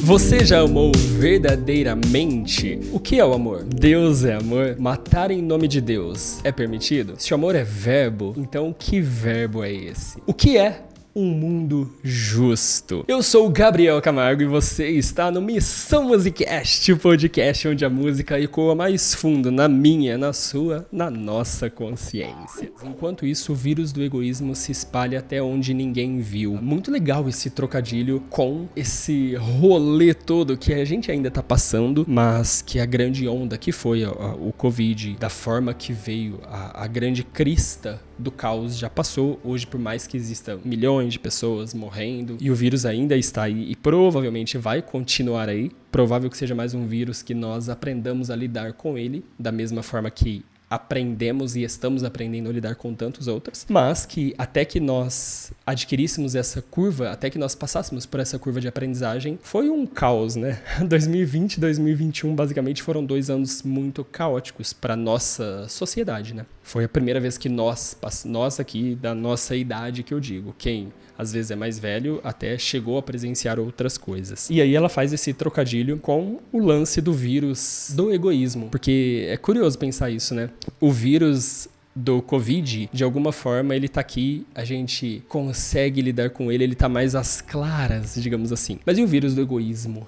Você já amou verdadeiramente? O que é o amor? Deus é amor? Matar em nome de Deus é permitido? Se o amor é verbo, então que verbo é esse? O que é um mundo justo? Eu sou o Gabriel Camargo e você está no Missão Musicast, o podcast onde a música ecoa mais fundo na minha, na sua, na nossa consciência. Enquanto isso, o vírus do egoísmo se espalha até onde ninguém viu. Muito legal esse trocadilho com esse rolê todo que a gente ainda tá passando, mas que a grande onda que foi o Covid, da forma que veio, a grande crista do caos já passou. Hoje, por mais que exista milhões de pessoas morrendo e o vírus ainda está aí e provavelmente vai continuar aí, provável que seja mais um vírus que nós aprendamos a lidar com ele da mesma forma que aprendemos e estamos aprendendo a lidar com tantos outros, mas que até que nós adquiríssemos essa curva, até que nós passássemos por essa curva de aprendizagem, foi um caos, né? 2020 e 2021 basicamente foram 2 anos muito caóticos para nossa sociedade, né? Foi a primeira vez que nós aqui, da nossa idade que eu digo, quem às vezes é mais velho, até chegou a presenciar outras coisas. E aí ela faz esse trocadilho com o lance do vírus do egoísmo, porque é curioso pensar isso, né? O vírus do Covid, de alguma forma, ele tá aqui, a gente consegue lidar com ele tá mais às claras, digamos assim. Mas e o vírus do egoísmo?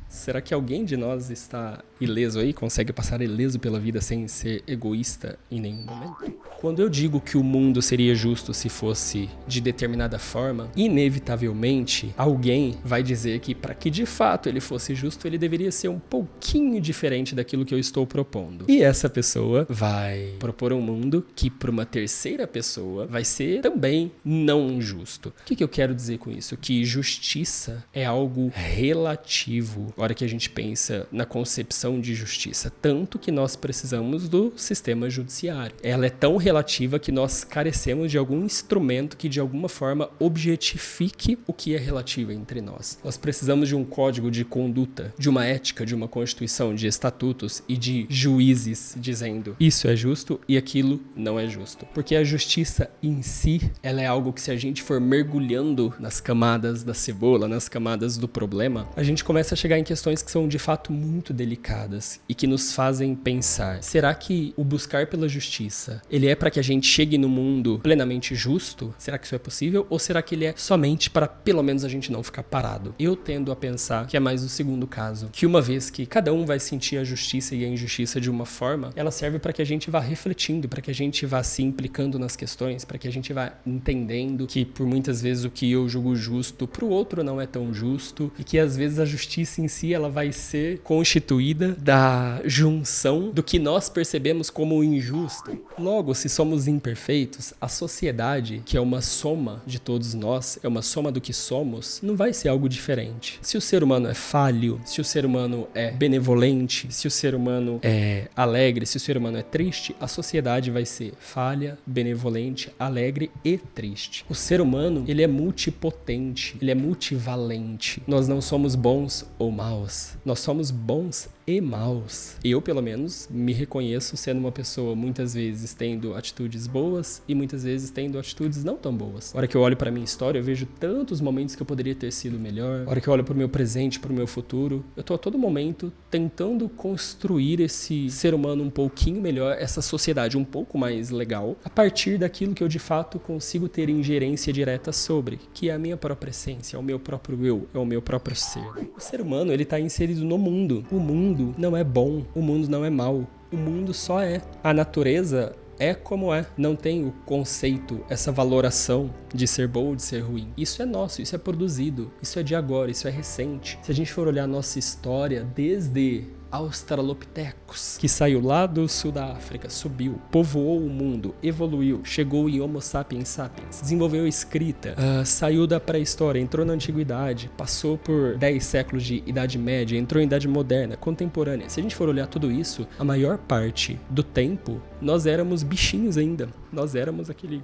Será que alguém de nós está ileso aí? Consegue passar ileso pela vida sem ser egoísta em nenhum momento? Quando eu digo que o mundo seria justo se fosse de determinada forma, inevitavelmente alguém vai dizer que para que de fato ele fosse justo, ele deveria ser um pouquinho diferente daquilo que eu estou propondo. E essa pessoa vai propor um mundo que para uma terceira pessoa vai ser também não justo. O que eu quero dizer com isso? Que justiça é algo relativo. A hora que a gente pensa na concepção de justiça, tanto que nós precisamos do sistema judiciário. Ela é tão relativa que nós carecemos de algum instrumento que de alguma forma objetifique o que é relativo entre nós. Nós precisamos de um código de conduta, de uma ética, de uma constituição, de estatutos e de juízes dizendo isso é justo e aquilo não é justo. Porque a justiça em si, ela é algo que se a gente for mergulhando nas camadas da cebola, nas camadas do problema, a gente começa a chegar em questões que são de fato muito delicadas e que nos fazem pensar, será que o buscar pela justiça, ele é para que a gente chegue no mundo plenamente justo? Será que isso é possível? Ou será que ele é somente para pelo menos a gente não ficar parado? Eu tendo a pensar que é mais o segundo caso, que uma vez que cada um vai sentir a justiça e a injustiça de uma forma, ela serve para que a gente vá refletindo, para que a gente vá se implicando nas questões, para que a gente vá entendendo que por muitas vezes o que eu julgo justo pro outro não é tão justo e que às vezes a justiça em si ela vai ser constituída da junção do que nós percebemos como injusto. Logo, se somos imperfeitos, a sociedade, que é uma soma de todos nós, é uma soma do que somos, não vai ser algo diferente. Se o ser humano é falho, se o ser humano é benevolente, se o ser humano é alegre, se o ser humano é triste, a sociedade vai ser falha, benevolente, alegre e triste. O ser humano, ele é multipotente, ele é multivalente. Nós não somos bons ou maus. Nós somos bons e maus. Eu, pelo menos, me reconheço sendo uma pessoa muitas vezes tendo atitudes boas e muitas vezes tendo atitudes não tão boas. A hora que eu olho pra minha história, eu vejo tantos momentos que eu poderia ter sido melhor. A hora que eu olho pro meu presente, pro meu futuro, eu tô a todo momento tentando construir esse ser humano um pouquinho melhor, essa sociedade um pouco mais legal, a partir daquilo que eu de fato consigo ter ingerência direta sobre, que é a minha própria essência, é o meu próprio eu, é o meu próprio ser. O ser humano, ele tá inserido no mundo. O mundo não é bom, o mundo não é mau, o mundo só é. A natureza é como é, não tem o conceito, essa valoração de ser bom ou de ser ruim. Isso é nosso, isso é produzido, isso é de agora, isso é recente. Se a gente for olhar a nossa história desde Australopithecus, que saiu lá do sul da África, subiu, povoou o mundo, evoluiu, chegou em Homo sapiens sapiens, desenvolveu a escrita, saiu da pré-história, entrou na antiguidade, passou por 10 séculos de idade média, entrou em idade moderna, contemporânea. Se a gente for olhar tudo isso, a maior parte do tempo, nós éramos bichinhos ainda. Nós éramos aqueles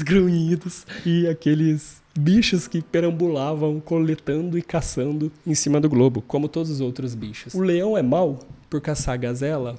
grunhidos e aqueles bichos que perambulavam coletando e caçando em cima do globo, como todos os outros bichos. O leão é mau? por caçar a gazela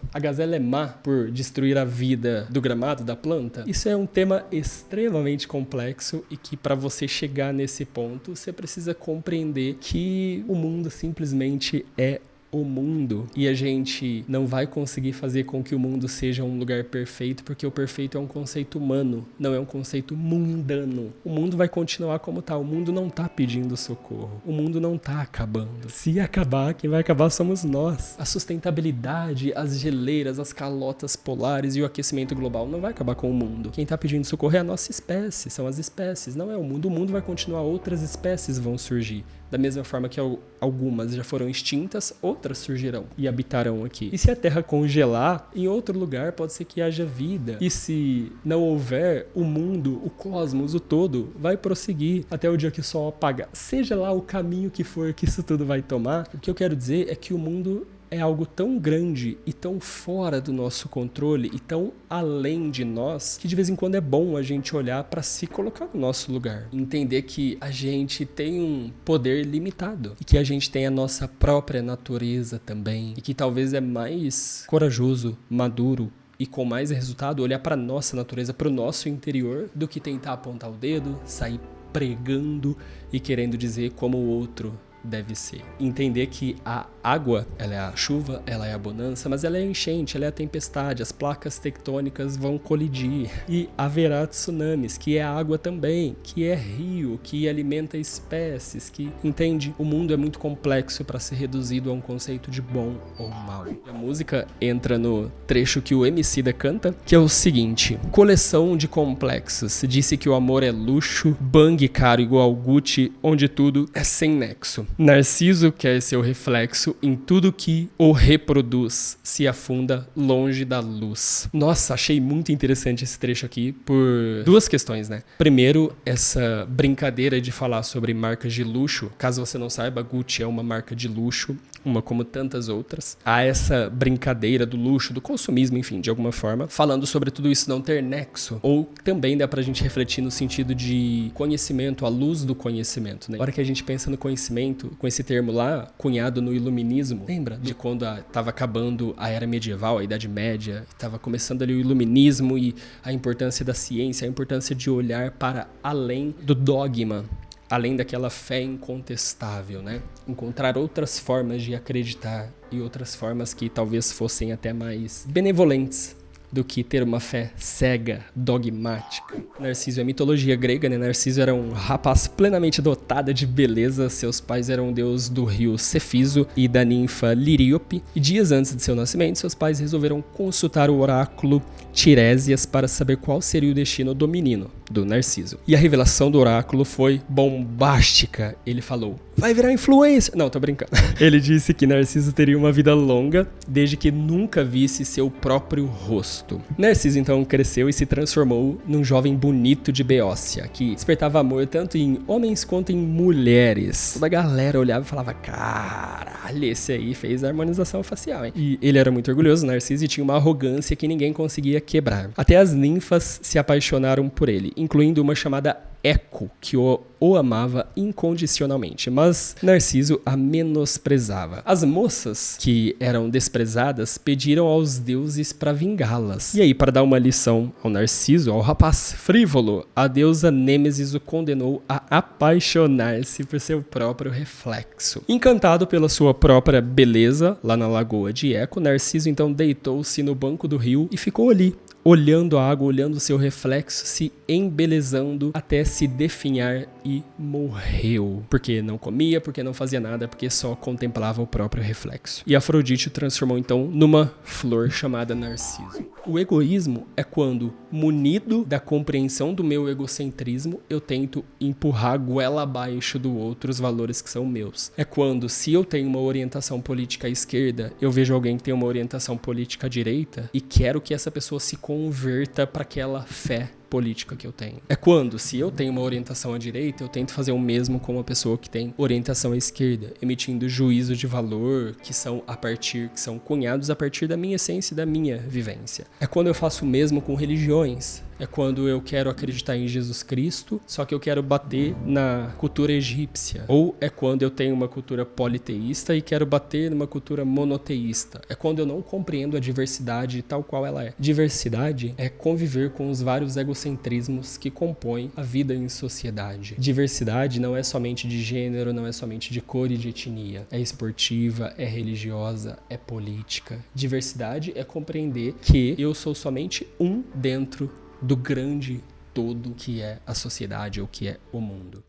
é má por destruir a vida do gramado, da planta. Isso é um tema extremamente complexo e que para você chegar nesse ponto, você precisa compreender que o mundo simplesmente é o mundo e a gente não vai conseguir fazer com que o mundo seja um lugar perfeito, porque o perfeito é um conceito humano, não é um conceito mundano. O mundo vai continuar como tá, o mundo não tá pedindo socorro, o mundo não tá acabando. Se acabar, quem vai acabar somos nós. A sustentabilidade, as geleiras, as calotas polares e o aquecimento global não vai acabar com o mundo. Quem tá pedindo socorro é a nossa espécie, são as espécies, não é o mundo. O mundo vai continuar, outras espécies vão surgir. Da mesma forma que algumas já foram extintas, outras surgirão e habitarão aqui. E se a Terra congelar, em outro lugar pode ser que haja vida. E se não houver, o mundo, o cosmos, o todo, vai prosseguir até o dia que o Sol apagar. Seja lá o caminho que for que isso tudo vai tomar, o que eu quero dizer é que o mundo é algo tão grande e tão fora do nosso controle e tão além de nós que de vez em quando é bom a gente olhar para se colocar no nosso lugar. Entender que a gente tem um poder limitado e que a gente tem a nossa própria natureza também e que talvez é mais corajoso, maduro e com mais resultado olhar para nossa natureza, para o nosso interior, do que tentar apontar o dedo, sair pregando e querendo dizer como o outro deve ser. Entender que a água, ela é a chuva, ela é a bonança, mas ela é a enchente, ela é a tempestade, as placas tectônicas vão colidir e haverá tsunamis, que é a água também, que é rio, que alimenta espécies, que, entende? O mundo é muito complexo para ser reduzido a um conceito de bom ou mal. A música entra no trecho que o Emicida canta, que é o seguinte: coleção de complexos, disse que o amor é luxo, bang caro igual Gucci, onde tudo é sem nexo. Narciso quer seu reflexo em tudo que o reproduz, se afunda longe da luz. Nossa, achei muito interessante esse trecho aqui por duas questões, né? Primeiro, essa brincadeira de falar sobre marcas de luxo. Caso você não saiba, Gucci é uma marca de luxo, uma como tantas outras. Há essa brincadeira do luxo, do consumismo, enfim, de alguma forma, falando sobre tudo isso não ter nexo. Ou também dá pra gente refletir no sentido de conhecimento, a luz do conhecimento, né? Na hora que a gente pensa no conhecimento, com esse termo lá, cunhado no iluminismo, lembra de quando estava acabando a era medieval, a Idade Média, estava começando ali o iluminismo e a importância da ciência, a importância de olhar para além do dogma, além daquela fé incontestável, né? Encontrar outras formas de acreditar e outras formas que talvez fossem até mais benevolentes do que ter uma fé cega, dogmática. Narciso é mitologia grega, né? Narciso era um rapaz plenamente dotado de beleza. Seus pais eram o deus do rio Cefiso e da ninfa Liríope. E dias antes de seu nascimento, seus pais resolveram consultar o oráculo Tiresias para saber qual seria o destino do menino, do Narciso. E a revelação do oráculo foi bombástica. Ele falou: vai virar influencer. Não, tô brincando. Ele disse que Narciso teria uma vida longa, desde que nunca visse seu próprio rosto. Narciso então cresceu e se transformou num jovem bonito de Beócia, que despertava amor tanto em homens quanto em mulheres. Toda a galera olhava e falava: caralho, esse aí fez a harmonização facial, hein? E ele era muito orgulhoso, Narciso, e tinha uma arrogância que ninguém conseguia quebrar. Até as ninfas se apaixonaram por ele, incluindo uma chamada Eco, que o amava incondicionalmente, mas Narciso a menosprezava. As moças, que eram desprezadas, pediram aos deuses para vingá-las. E aí, para dar uma lição ao Narciso, ao rapaz frívolo, a deusa Nêmesis o condenou a apaixonar-se por seu próprio reflexo. Encantado pela sua própria beleza, lá na lagoa de Eco, Narciso então deitou-se no banco do rio e ficou ali, olhando a água, olhando seu reflexo, se embelezando até se definhar e morreu. Porque não comia, porque não fazia nada, porque só contemplava o próprio reflexo. E Afrodite o transformou então numa flor chamada Narciso. O egoísmo é quando, munido da compreensão do meu egocentrismo, eu tento empurrar a goela abaixo do outro os valores que são meus. É quando, se eu tenho uma orientação política à esquerda, eu vejo alguém que tem uma orientação política à direita e quero que essa pessoa se converta para aquela fé política que eu tenho. É quando, se eu tenho uma orientação à direita, eu tento fazer o mesmo com uma pessoa que tem orientação à esquerda, emitindo juízo de valor que são cunhados a partir da minha essência e da minha vivência. É quando eu faço o mesmo com religiões. É quando eu quero acreditar em Jesus Cristo, só que eu quero bater na cultura egípcia. Ou é quando eu tenho uma cultura politeísta e quero bater numa cultura monoteísta. É quando eu não compreendo a diversidade tal qual ela é. Diversidade é conviver com os vários egocentrismos que compõem a vida em sociedade. Diversidade não é somente de gênero, não é somente de cor e de etnia. É esportiva, é religiosa, é política. Diversidade é compreender que eu sou somente um dentro do grande todo que é a sociedade ou que é o mundo.